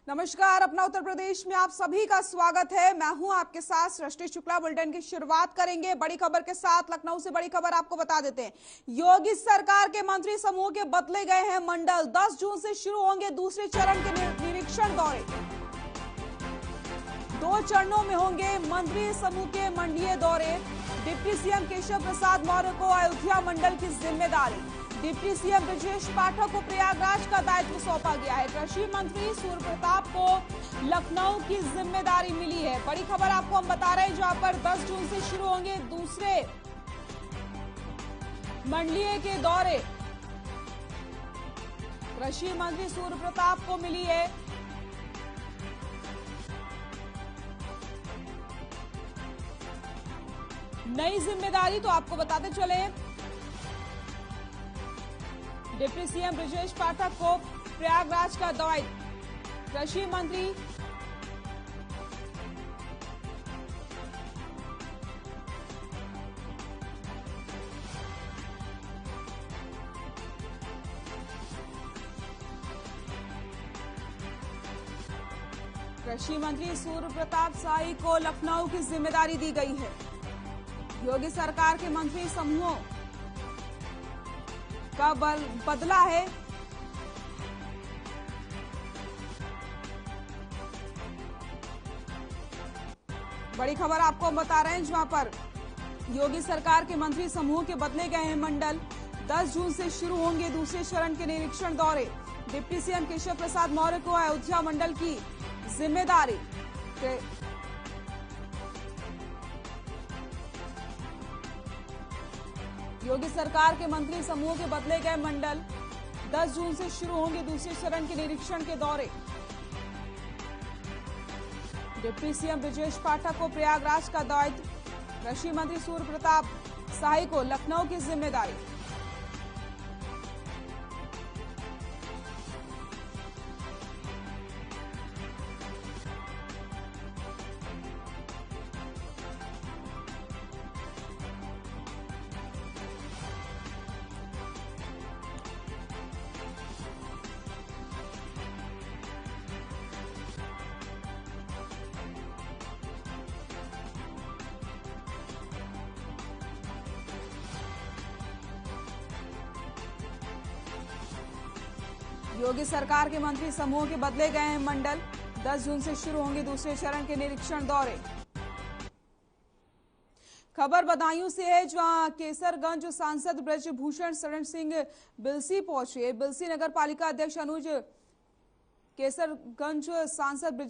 नमस्कार, अपना उत्तर प्रदेश में आप सभी का स्वागत है। मैं हूं आपके साथ सृष्टि शुक्ला। बुलेटिन की शुरुआत करेंगे बड़ी खबर के साथ। लखनऊ से बड़ी खबर आपको बता देते हैं। योगी सरकार के मंत्री समूह के बदले गए हैं मंडल। 10 जून से शुरू होंगे दूसरे चरण के निरीक्षण दौरे। 2 चरणों में होंगे मंत्री समूह के मंडलीय दौरे। डिप्टी सीएम केशव प्रसाद मौर्य को अयोध्या मंडल की जिम्मेदारी। डिप्टी सीएम ब्रजेश पाठक को प्रयागराज का दायित्व सौंपा गया है। कृषि मंत्री सूर्य प्रताप को लखनऊ की जिम्मेदारी मिली है। बड़ी खबर आपको हम बता रहे हैं, जहां पर 10 जून से शुरू होंगे दूसरे मंडलीय के दौरे। कृषि मंत्री सूर्य प्रताप को मिली है नई जिम्मेदारी। तो आपको बताते चले, डिप्टी सीएम ब्रजेश पाठक को प्रयागराज का दायित्व। कृषि मंत्री सूर्य प्रताप शाही को लखनऊ की जिम्मेदारी दी गई है। योगी सरकार के मंत्री समूहों का बदला है। बड़ी खबर आपको हम बता रहे हैं, जहां पर योगी सरकार के मंत्री समूह के बदले गए हैं मंडल। 10 जून से शुरू होंगे दूसरे चरण के निरीक्षण दौरे। डिप्टी सीएम केशव प्रसाद मौर्य को अयोध्या मंडल की जिम्मेदारी। योगी सरकार के मंत्री समूह के बदले गए मंडल। 10 जून से शुरू होंगे दूसरे चरण के निरीक्षण के दौरे। डिप्टी सीएम ब्रजेश पाठक को प्रयागराज का दायित्व। कृषि मंत्री सूर्य प्रताप शाही को लखनऊ की जिम्मेदारी। योगी सरकार के मंत्री समूह के बदले गए हैं मंडल। 10 जून से शुरू होंगे दूसरे चरण के निरीक्षण दौरे। खबर बदायूं से है, जहां केसरगंज सांसद ब्रजभूषण शरण सिंह बिलसी पहुंचे। बिलसी नगर पालिका अध्यक्ष अनुज केसरगंज सांसद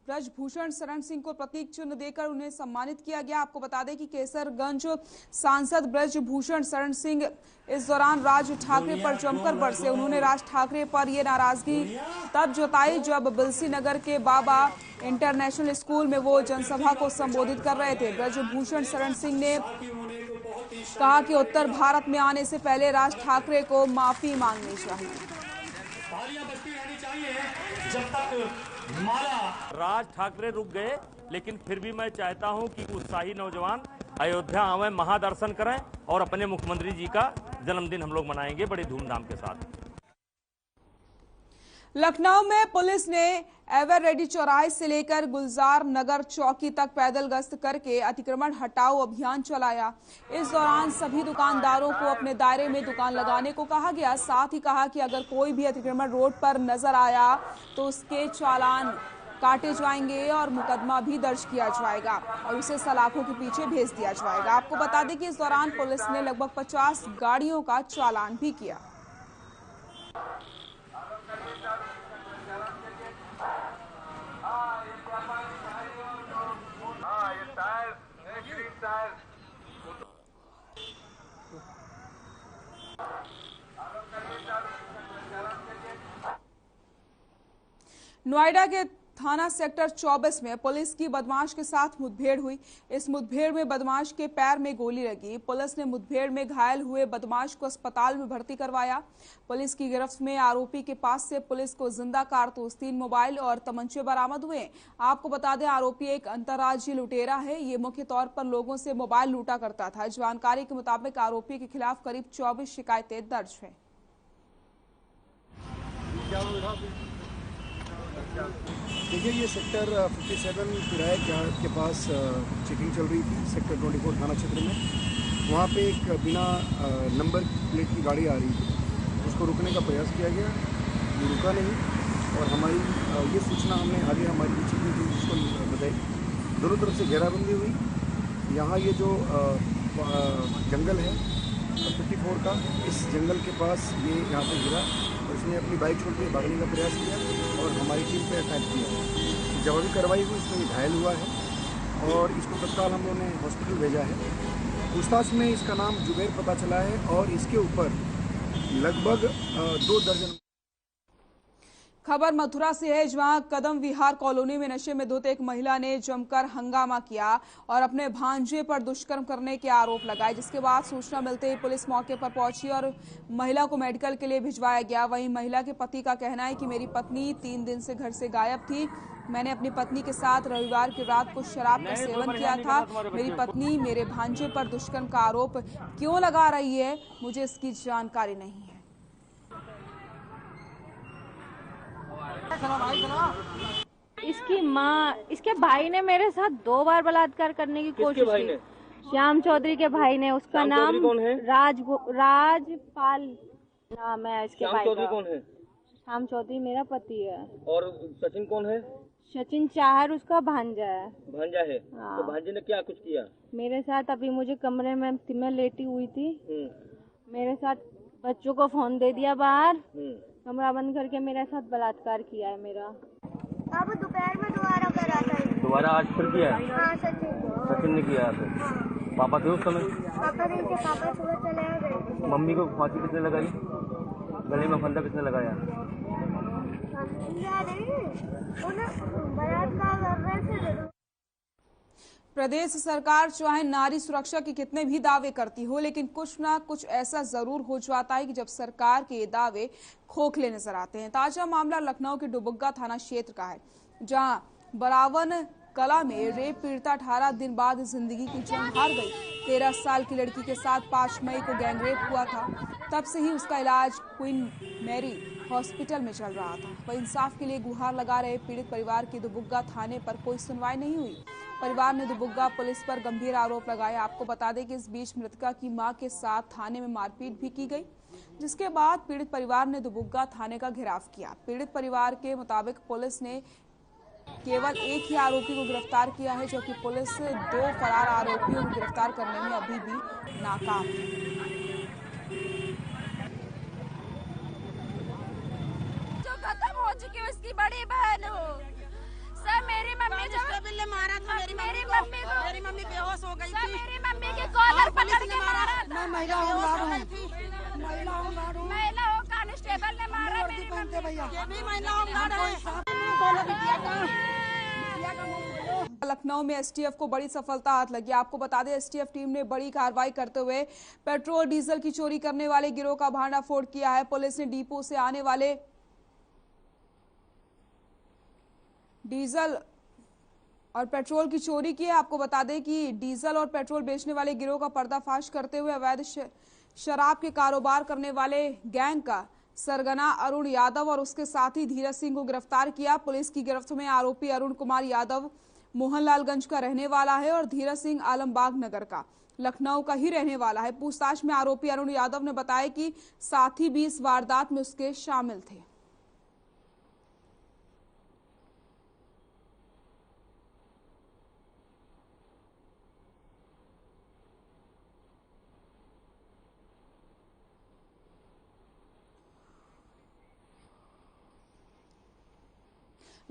ब्रजभूषण शरण सिंह को प्रतीक चिन्ह देकर उन्हें सम्मानित किया गया। आपको बता दें कि केसरगंज सांसद ब्रजभूषण शरण सिंह इस दौरान राज ठाकरे पर जमकर बरसे। उन्होंने राज ठाकरे पर यह नाराजगी तब जताई जब बिलसी नगर के बाबा इंटरनेशनल स्कूल में वो जनसभा को संबोधित कर रहे थे। ब्रजभूषण शरण सिंह ने कहा कि उत्तर भारत में आने से पहले राज ठाकरे को माफी मांगनी चाहिए। जब तक राज ठाकरे रुक गए, लेकिन फिर भी मैं चाहता हूं कि उत्साही नौजवान अयोध्या आवे, महादर्शन करें और अपने मुख्यमंत्री जी का जन्मदिन हम लोग मनाएंगे बड़े धूमधाम के साथ। लखनऊ में पुलिस ने एवर रेडी चौराहे से लेकर गुलजार नगर चौकी तक पैदल गश्त करके अतिक्रमण हटाओ अभियान चलाया। इस दौरान सभी दुकानदारों को अपने दायरे में दुकान लगाने को कहा गया। साथ ही कहा कि अगर कोई भी अतिक्रमण रोड पर नजर आया तो उसके चालान काटे जाएंगे और मुकदमा भी दर्ज किया जाएगा और उसे सलाखों के पीछे भेज दिया जाएगा। आपको बता दें कि इस दौरान पुलिस ने लगभग 50 गाड़ियों का चालान भी किया। नोएडा के थाना सेक्टर 24 में पुलिस की बदमाश के साथ मुठभेड़ हुई। इस मुठभेड़ में बदमाश के पैर में गोली लगी। पुलिस ने मुठभेड़ में घायल हुए बदमाश को अस्पताल में भर्ती करवाया। पुलिस की गिरफ्त में आरोपी के पास से पुलिस को जिंदा कारतूस, 3 मोबाइल और तमंचे बरामद हुए। आपको बता दें, आरोपी एक अंतर्राज्यीय लुटेरा है। ये मुख्य तौर पर लोगों से मोबाइल लूटा करता था। जानकारी के मुताबिक आरोपी के खिलाफ करीब 24 शिकायतें दर्ज है। देखिए, ये सेक्टर 57 किराए के पास चेकिंग चल रही थी, सेक्टर 24 थाना क्षेत्र में। वहाँ पे एक बिना नंबर प्लेट की गाड़ी आ रही थी, उसको रुकने का प्रयास किया गया, ये रुका नहीं और हमारी ये सूचना हमने आगे हमारी चेकिंग टीम जिसको बताई। दोनों तरफ से घेराबंदी हुई। यहाँ ये जो जंगल है 54 का, इस जंगल के पास ये यहाँ पे गिरा और इसने अपनी बाइक छोड़ के भागने का प्रयास किया और हमारी टीम पे अटैक किया। जवाबी कार्रवाई हुई, इसमें ये घायल हुआ है और इसको तत्काल हम लोगों ने हॉस्पिटल भेजा है। पूछताछ में इसका नाम जुबैर पता चला है और इसके ऊपर लगभग 2 दर्जन। खबर मथुरा से है, जहां कदम विहार कॉलोनी में नशे में धुत एक महिला ने जमकर हंगामा किया और अपने भांजे पर दुष्कर्म करने के आरोप लगाए, जिसके बाद सूचना मिलते ही पुलिस मौके पर पहुंची और महिला को मेडिकल के लिए भिजवाया गया। वहीं महिला के पति का कहना है कि मेरी पत्नी 3 दिन से घर से गायब थी। मैंने अपनी पत्नी के साथ रविवार की रात को शराब का सेवन किया था। मेरी पत्नी मेरे भांजे पर दुष्कर्म का आरोप क्यों लगा रही है, मुझे इसकी जानकारी नहीं है। इसकी माँ, इसके भाई ने मेरे साथ 2 बार बलात्कार करने की कोशिश की। श्याम चौधरी के भाई ने, उसका नाम कौन है? राजपाल नाम है इसके भाई का। श्याम चौधरी कौन है? श्याम चौधरी मेरा पति है। और सचिन कौन है? सचिन चाहर उसका भांजा है। भांजा है? हाँ। तो भांजे ने क्या कुछ किया मेरे साथ? अभी मुझे कमरे में मैं लेटी हुई थी, मेरे साथ बच्चों को फोन दे दिया बाहर, कमरा बंद करके मेरे साथ बलात्कार किया है मेरा। अब दोपहर में दोबारा करा था। दोबारा आज फिर किया है? हाँ, सचिन ने किया है। हाँ। पापा थे उस समय? पापा नहीं थे, पापा सुबह चले गए। मम्मी को फांसी किसने लगाई? गले में फंदा किसने लगाया? प्रदेश सरकार चाहे नारी सुरक्षा के कितने भी दावे करती हो, लेकिन कुछ ना कुछ ऐसा जरूर हो जाता है कि जब सरकार के दावे खोखले नजर आते हैं। ताजा मामला लखनऊ के डुबुग्गा थाना क्षेत्र का है, जहां बरावन कला में रेप पीड़िता 18 दिन बाद जिंदगी की जंग हार गई। 13 साल की लड़की के साथ 5 मई को गैंगरेप हुआ था। तब से ही उसका इलाज क्वीन मैरी हॉस्पिटल में चल रहा था। वह इंसाफ के लिए गुहार लगा रहे पीड़ित परिवार की दुबुग्गा थाने पर कोई सुनवाई नहीं हुई। परिवार ने दुबुग्गा पुलिस पर गंभीर आरोप लगाए। आपको बता दें कि इस बीच मृतका की मां के साथ थाने में मारपीट भी की गई, जिसके बाद पीड़ित परिवार ने दुबुग्गा थाने का घेराव किया। पीड़ित परिवार के मुताबिक पुलिस ने केवल एक ही आरोपी को गिरफ्तार किया है, जबकि पुलिस 2 फरार आरोपियों को गिरफ्तार करने में अभी भी नाकाम है। जो खत्म हो चुकी है उसकी बड़ी बहन हो। सर मेरी मम्मी ने मारा था, मेरी मम्मी बेहोश हो गई थी। मेरी मम्मी के कॉलर पकड़ के मारा था। मैं महिला होमगार्ड हूं। महिला हो कांस्टेबल ने मारा मेरी मम्मी। ये भी महिला होमगार्ड है। लखनऊ में एसटीएफ को बड़ी सफलता हाथ लगी। आपको बता दें, एसटीएफ टीम ने बड़ी कार्रवाई करते हुए पेट्रोल डीजल की चोरी करने वाले गिरोह का भांडाफोड़ किया है। पुलिस ने डिपो से आने वाले डीजल और पेट्रोल की चोरी की है। आपको बता दें कि डीजल और पेट्रोल बेचने वाले गिरोह का पर्दाफाश करते हुए अवैध शराब के कारोबार करने वाले गैंग का सरगना अरुण यादव और उसके साथी धीरज सिंह को गिरफ्तार किया। पुलिस की गिरफ्त में आरोपी अरुण कुमार यादव मोहनलालगंज का रहने वाला है और धीरज सिंह आलमबाग नगर का लखनऊ का ही रहने वाला है। पूछताछ में आरोपी अरुण यादव ने बताया कि साथी भी इस वारदात में उसके शामिल थे।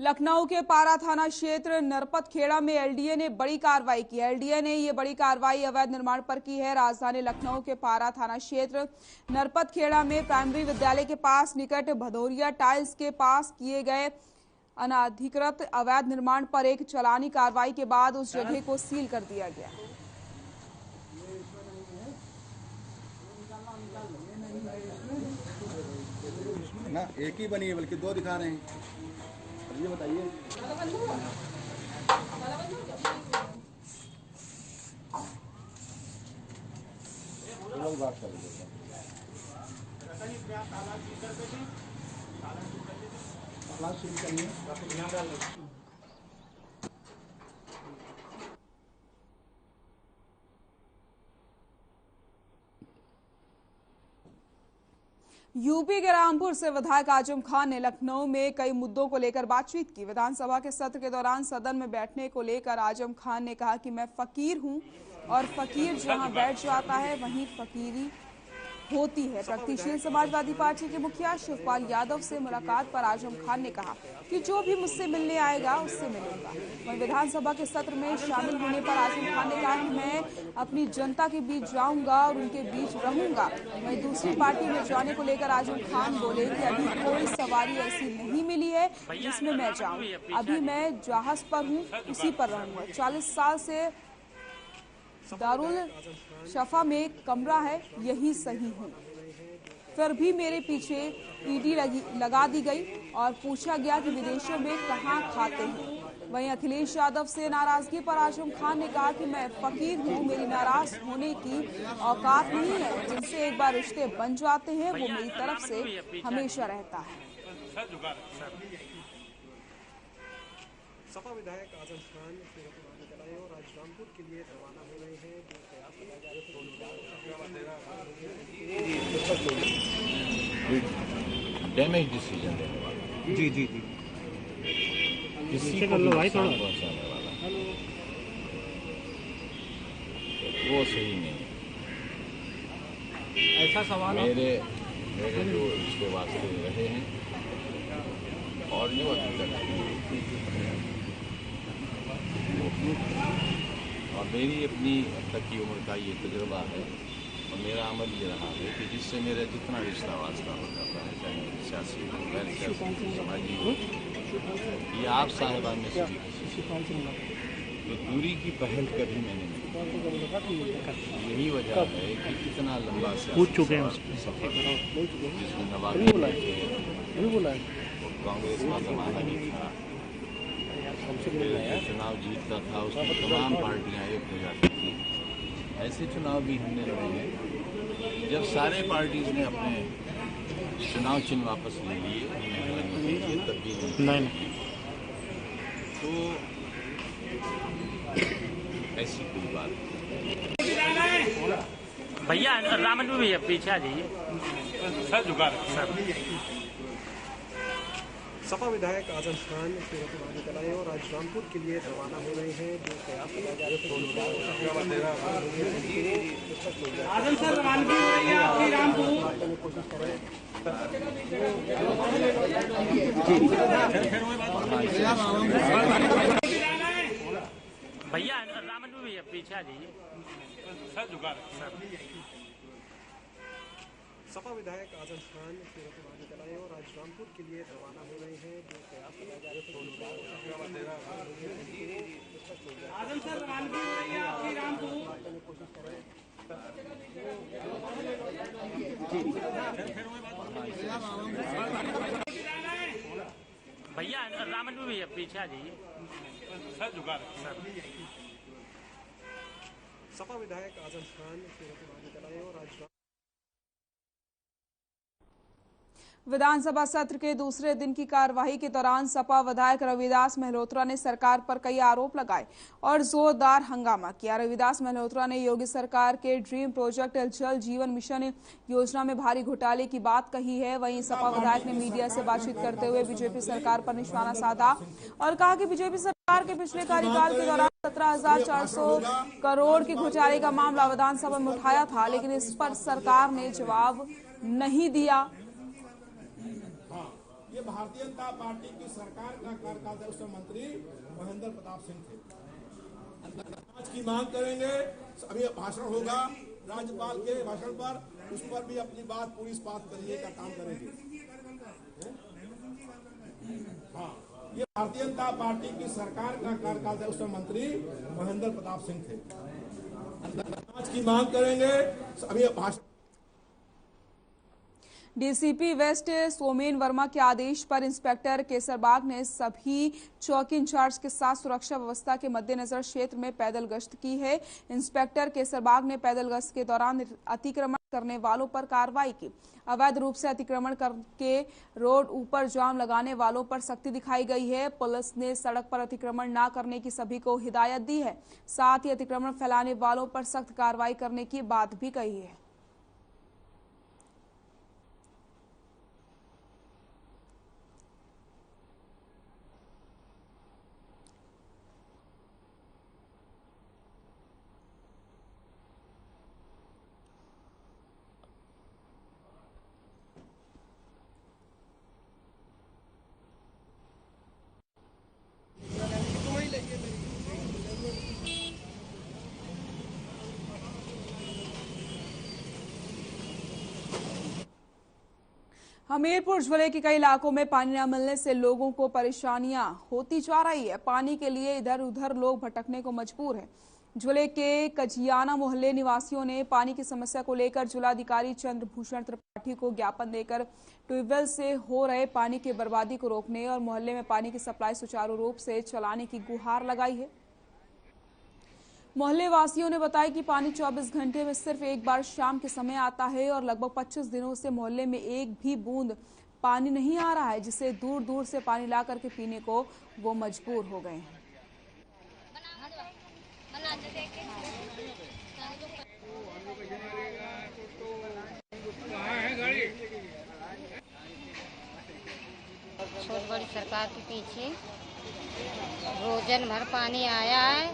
लखनऊ के पारा थाना क्षेत्र नरपत खेड़ा में एलडीए ने बड़ी कार्रवाई की है। एलडीए ने ये बड़ी कार्रवाई अवैध निर्माण पर की है। राजधानी लखनऊ के पारा थाना क्षेत्र नरपत खेड़ा में प्राइमरी विद्यालय के पास निकट भदौरिया टाइल्स के पास किए गए अनाधिकृत अवैध निर्माण पर एक चालानी कार्रवाई के बाद उस जगह को सील कर दिया गया। ना एक ही बनी है बल्कि 2 दिखा रहे हैं। ये बताइए। बात कर यूपी के रामपुर से विधायक आजम खान ने लखनऊ में कई मुद्दों को लेकर बातचीत की। विधानसभा के सत्र के दौरान सदन में बैठने को लेकर आजम खान ने कहा कि मैं फकीर हूं और फकीर जहां बैठ जाता है वहीं फकीरी होती है। प्रगतिशील समाजवादी पार्टी के मुखिया शिवपाल यादव से मुलाकात पर आजम खान ने कहा कि जो भी मुझसे मिलने आएगा उससे मिलूंगा। वहीं विधानसभा के सत्र में शामिल होने पर आजम खान ने कहा कि मैं अपनी जनता के बीच जाऊंगा और उनके बीच रहूंगा। वहीं दूसरी पार्टी में जाने को लेकर आजम खान बोले कि अभी कोई सवारी ऐसी नहीं मिली है जिसमें मैं जाऊं। अभी मैं जहाज पर हूँ, उसी पर रहूंगा। 40 साल से दारुल शफा में कमरा है, यही सही हूँ। फिर भी मेरे पीछे ईडी लगा दी गई और पूछा गया कि विदेशों में कहाँ खाते हैं। वहीं अखिलेश यादव से नाराजगी पर आजम खान ने कहा कि मैं फकीर हूँ, मेरी नाराज होने की औकात नहीं है। जिनसे एक बार रिश्ते बन जाते हैं वो मेरी तरफ से हमेशा रहता है। सपा विधायक आजम खान और आज रामपुर के लिए रवाना हो रहे हैं। डैमेज डिसीजन लेने वाला जी जी जी किसी को नुकसान पहुंचाने वाला वो सही नहीं। ऐसा सवाल मेरे जो इसके वास्ते रहे हैं और जो और मेरी अपनी अब तक की उम्र का ये तजुर्बा है और मेरा अमल ये रहा है कि जिससे मेरा जितना रिश्ता वास्ता हो जाता है, चाहे सियासी हो, गैर सियासी, समाजी हो, ये आप साहिबान में से भी किसी तो दूरी की पहल कभी मैंने नहीं। यही वजह है कि इतना लंबा सफर जिसमें नवाबी कांग्रेस का जमाना भी था, चुनाव जीतता था उसमें तमाम पार्टियां एक हो जाती थी। ऐसे चुनाव भी हमने लड़े हैं जब सारे पार्टीज ने अपने चुनाव चिन्ह वापस ले लिए, तब भी नहीं। तो ऐसी कोई बात नहीं। भैया रामन में भैया पीछे आ जाइए सर, जुगाड़ सर। सपा विधायक आजम खान चलाए और आज रामपुर के लिए रवाना हो रहे हैं। जो प्रयास आजम सर रवानगी हो रही है आपकी रामपुर कोशिश कर रहे हैं। भैया रामन में भैया पीछे आ जाइए सर, जुगाड़ सर। सपा विधायक आजम खान चलाए और आज रामपुर के लिए रवाना हो रहे हैं। जो प्रयास आजम सर रवानगी हो रही है आपकी रामपुर कोशिश कर रहे हैं। भैया रामन में भैया पीछे आ जाइए सर, जुगाड़ सर। सपा विधायक आजम खान चलाए और आज विधानसभा सत्र के दूसरे दिन की कार्यवाही के दौरान सपा विधायक रविदास मेहरोत्रा ने सरकार पर कई आरोप लगाए और जोरदार हंगामा किया। रविदास मेहरोत्रा ने योगी सरकार के ड्रीम प्रोजेक्ट जल जीवन मिशन योजना में भारी घोटाले की बात कही है। वहीं सपा विधायक ने मीडिया से बातचीत करते हुए बीजेपी सरकार पर निशाना साधा और कहा कि बीजेपी सरकार के पिछले कार्यकाल के दौरान 17,400 करोड़ के घोटाले का मामला विधानसभा में उठाया था, लेकिन इस पर सरकार ने जवाब नहीं दिया। ये भारतीय जनता पार्टी की सरकार का कार्यकाल था, उसमें मंत्री महेंद्र प्रताप सिंह थे। जांच की मांग करेंगे, अभी भाषण होगा राज्यपाल के भाषण पर, उस पर भी अपनी बात पूरी इस्पात करने का काम करेंगे। हाँ, ये भारतीय जनता पार्टी की सरकार का कार्यकाल था, उसमें मंत्री महेंद्र प्रताप सिंह थे। जांच की मांग करेंगे, अभी भाषण डीसीपी वेस्ट सोमेन वर्मा के आदेश पर इंस्पेक्टर केसरबाग ने सभी चौकी इंचार्ज के साथ सुरक्षा व्यवस्था के मद्देनजर क्षेत्र में पैदल गश्त की है। इंस्पेक्टर केसरबाग ने पैदल गश्त के दौरान अतिक्रमण करने वालों पर कार्रवाई की। अवैध रूप से अतिक्रमण करके रोड ऊपर जाम लगाने वालों पर सख्ती दिखाई गई है। पुलिस ने सड़क पर अतिक्रमण न करने की सभी को हिदायत दी है। साथ ही अतिक्रमण फैलाने वालों पर सख्त कार्रवाई करने की बात भी कही है। हमीरपुर जिले के कई इलाकों में पानी न मिलने से लोगों को परेशानियां होती जा रही है। पानी के लिए इधर उधर लोग भटकने को मजबूर हैं। जिले के कजियाना मोहल्ले निवासियों ने पानी की समस्या को लेकर जिलाधिकारी चंद्रभूषण त्रिपाठी को ज्ञापन देकर ट्यूबवेल से हो रहे पानी की बर्बादी को रोकने और मोहल्ले में पानी की सप्लाई सुचारू रूप से चलाने की गुहार लगाई है। मोहल्ले वासियों ने बताया कि पानी 24 घंटे में सिर्फ एक बार शाम के समय आता है और लगभग 25 दिनों से मोहल्ले में एक भी बूंद पानी नहीं आ रहा है, जिससे दूर दूर से पानी ला करके पीने को वो मजबूर हो गए हैं। बहुत बड़ी सरकार के पीछे रोजन भर पानी आया है,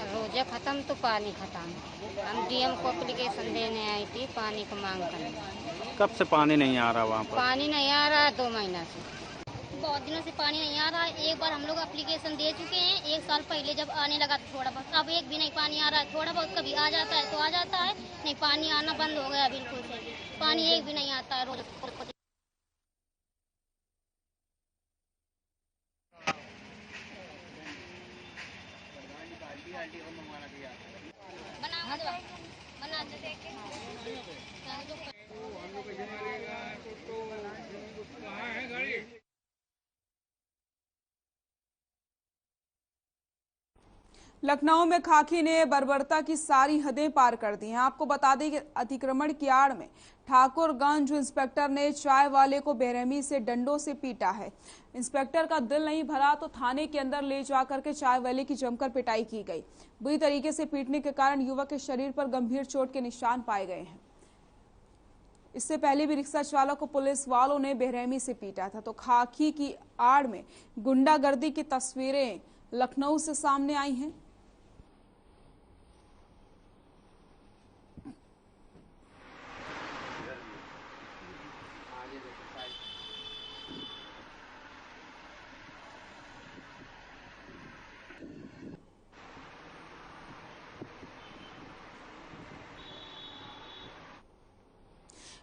रोजा खत्म तो पानी खत्म। हम डीएम को एप्लीकेशन देने आई थी पानी को मांग करने। कब से पानी नहीं आ रहा वहाँ पर? पानी नहीं आ रहा है 2 महीना से। बहुत दिनों से पानी नहीं आ रहा है। एक बार हम लोग एप्लीकेशन दे चुके हैं, 1 साल पहले जब आने लगा तो थोड़ा बहुत, अब एक भी नहीं पानी आ रहा है। थोड़ा बहुत कभी आ जाता है तो आ जाता है, नहीं पानी आना बंद हो गया बिल्कुल से। पानी एक भी नहीं आता है रोज। लखनऊ में खाकी ने बर्बरता की सारी हदें पार कर दी हैं। आपको बता दें कि अतिक्रमण की आड़ में ठाकुरगंज इंस्पेक्टर ने चाय वाले को बेरहमी से डंडों से पीटा है। इंस्पेक्टर का दिल नहीं भरा तो थाने के अंदर ले जाकर के चाय वाले की जमकर पिटाई की गई। बुरी तरीके से पीटने के कारण युवक के शरीर पर गंभीर चोट के निशान पाए गए हैं। इससे पहले भी रिक्शा चालक को पुलिस वालों ने बेरहमी से पीटा था। तो खाकी की आड़ में गुंडागर्दी की तस्वीरें लखनऊ से सामने आई हैं।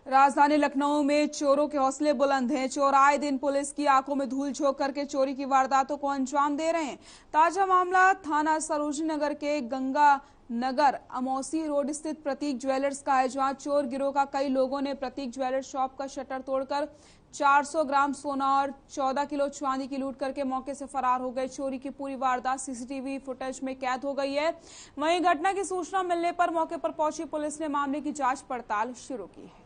राजधानी लखनऊ में चोरों के हौसले बुलंद हैं। चोर आए दिन पुलिस की आंखों में धूल झोंक करके चोरी की वारदातों को अंजाम दे रहे हैं। ताजा मामला थाना सरोजनी नगर के गंगा नगर अमौसी रोड स्थित प्रतीक ज्वेलर्स का है, जहां चोर गिरोह का कई लोगों ने प्रतीक ज्वेलर्स शॉप का शटर तोड़कर 400 ग्राम सोना और 14 किलो चांदी की लूट करके मौके से फरार हो गए। चोरी की पूरी वारदात सीसीटीवी फुटेज में कैद हो गई है। वहीं घटना की सूचना मिलने पर मौके पर पहुंची पुलिस ने मामले की जांच पड़ताल शुरू की है।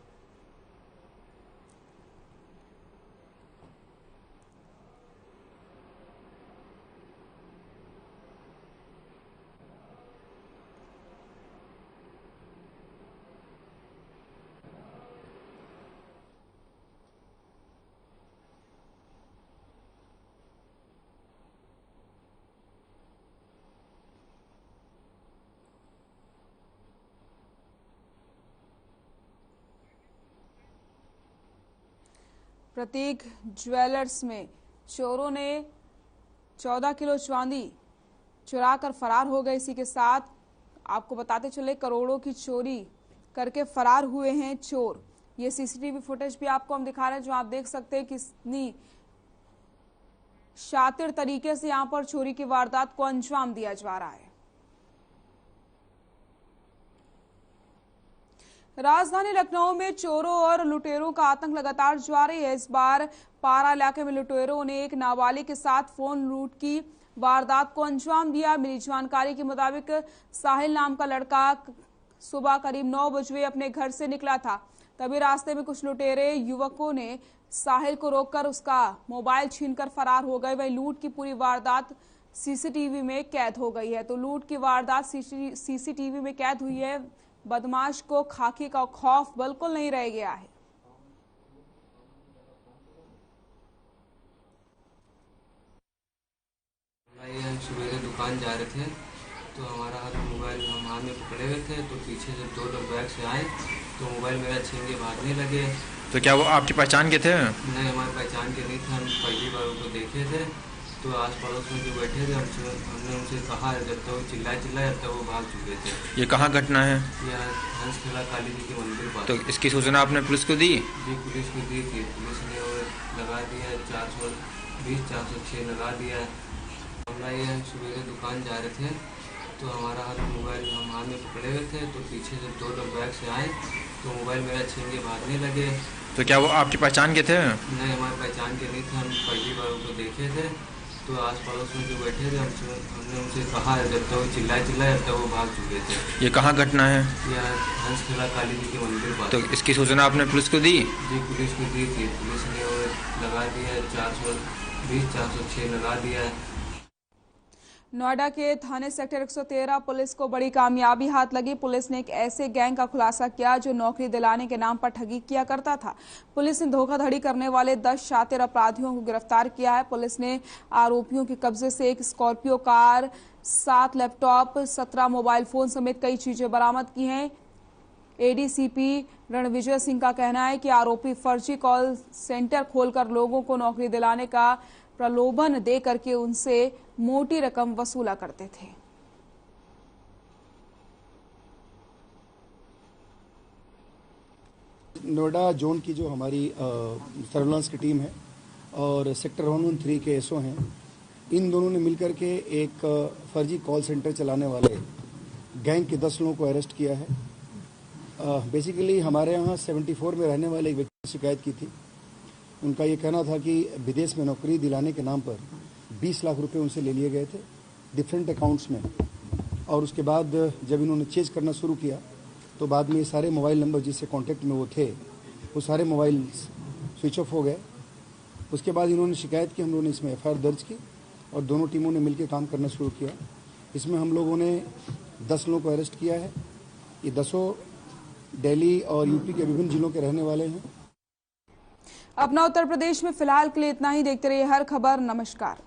प्रतीक ज्वेलर्स में चोरों ने 14 किलो चांदी चुरा कर फरार हो गए। इसी के साथ आपको बताते चले करोड़ों की चोरी करके फरार हुए हैं चोर। ये सीसीटीवी फुटेज भी आपको हम दिखा रहे हैं, जो आप देख सकते हैं कितनी शातिर तरीके से यहां पर चोरी की वारदात को अंजाम दिया जा रहा है। राजधानी लखनऊ में चोरों और लुटेरों का आतंक लगातार जारी है। इस बार पारा इलाके में लुटेरों ने एक नाबालिग के साथ फोन लूट की वारदात को अंजाम दिया। मिली जानकारी के मुताबिक साहिल नाम का लड़का सुबह करीब 9 बजे अपने घर से निकला था। तभी रास्ते में कुछ लुटेरे युवकों ने साहिल को रोककर उसका मोबाइल छीनकर फरार हो गए। वही लूट की पूरी वारदात सीसीटीवी में कैद हो गई है। तो लूट की वारदात सीसीटीवी में कैद हुई है। बदमाश को खाकी का खौफ बिल्कुल नहीं रह गया है। हम सुबह दुकान जा रहे थे तो हमारा हाथ मोबाइल हम हाथ में पकड़े हुए थे, तो पीछे जब 2 लोग बैग से आए तो मोबाइल मेरा छीन के भागने लगे। तो क्या वो आपकी पहचान के थे? नहीं, हमारी पहचान के नहीं थे। हम पहली बार उनको देखे थे तो आस पड़ोस में जो बैठे थे हमने उनसे कहा, जब तक वो चिल्लाए जब तक वो भाग चुके थे। ये कहाँ घटना है? यह हंस खेला काली जी के मंदिर पर। तो इसकी सूचना आपने पुलिस को दी? जी, पुलिस को दी थी। पुलिस ने वो लगा दिया 420 406 लगा दिया। हमारा ये सुबह दुकान जा रहे थे तो हमारा हाथ मोबाइल हम हाथ में पकड़े हुए थे, तो पीछे जब 2 लोग बैग से आए तो मोबाइल मेरा छीन के भागने लगे। तो क्या वो आपकी पहचान के थे? नहीं, हमारी पहचान के नहीं थे। हम पहली बार उनको देखे थे तो आस पड़ोस में जो बैठे थे हमने उनसे कहा, जब तक वो चिल्लाए जब तक वो भाग चुके थे। ये कहाँ घटना है? यह हंस खेला काली जी के मंदिर पर। तो इसकी सूचना आपने पुलिस को दी? जी, पुलिस को दी थी। पुलिस ने वो लगा दिया 420 406 लगा दिया। नोएडा के थाने सेक्टर 113 पुलिस को बड़ी कामयाबी हाथ लगी। पुलिस ने एक ऐसे गैंग का खुलासा किया जो नौकरी दिलाने के नाम पर ठगी किया करता था। पुलिस ने धोखाधड़ी करने वाले 10 शातिर अपराधियों को गिरफ्तार किया है। पुलिस ने आरोपियों के कब्जे से एक Scorpio car, 7 laptop, 17 mobile phone समेत कई चीजें बरामद की हैं। एडीसीपी रणविजय सिंह का कहना है कि आरोपी फर्जी कॉल सेंटर खोलकर लोगों को नौकरी दिलाने का प्रलोभन दे करके उनसे मोटी रकम वसूला करते थे। नोएडा जोन की जो हमारी सर्विलांस की टीम है और सेक्टर 113 के एसओ हैं, इन दोनों ने मिलकर के एक फर्जी कॉल सेंटर चलाने वाले गैंग के 10 लोगों को अरेस्ट किया है। बेसिकली हमारे यहाँ 74 में रहने वाले एक व्यक्ति ने शिकायत की थी। उनका ये कहना था कि विदेश में नौकरी दिलाने के नाम पर 20 लाख रुपए उनसे ले लिए गए थे डिफरेंट अकाउंट्स में, और उसके बाद जब इन्होंने चेज करना शुरू किया तो बाद में ये सारे मोबाइल नंबर जिससे कांटेक्ट में वो थे वो सारे मोबाइल स्विच ऑफ हो गए। उसके बाद इन्होंने शिकायत की, हम लोगों ने इसमें एफआईआर दर्ज की और दोनों टीमों ने मिलकर काम करना शुरू किया। इसमें हम लोगों ने 10 लोगों को अरेस्ट किया है। ये 10 दिल्ली और यूपी के विभिन्न जिलों के रहने वाले हैं। अपना उत्तर प्रदेश में फिलहाल के लिए इतना ही। देखते रहिए हर खबर। नमस्कार।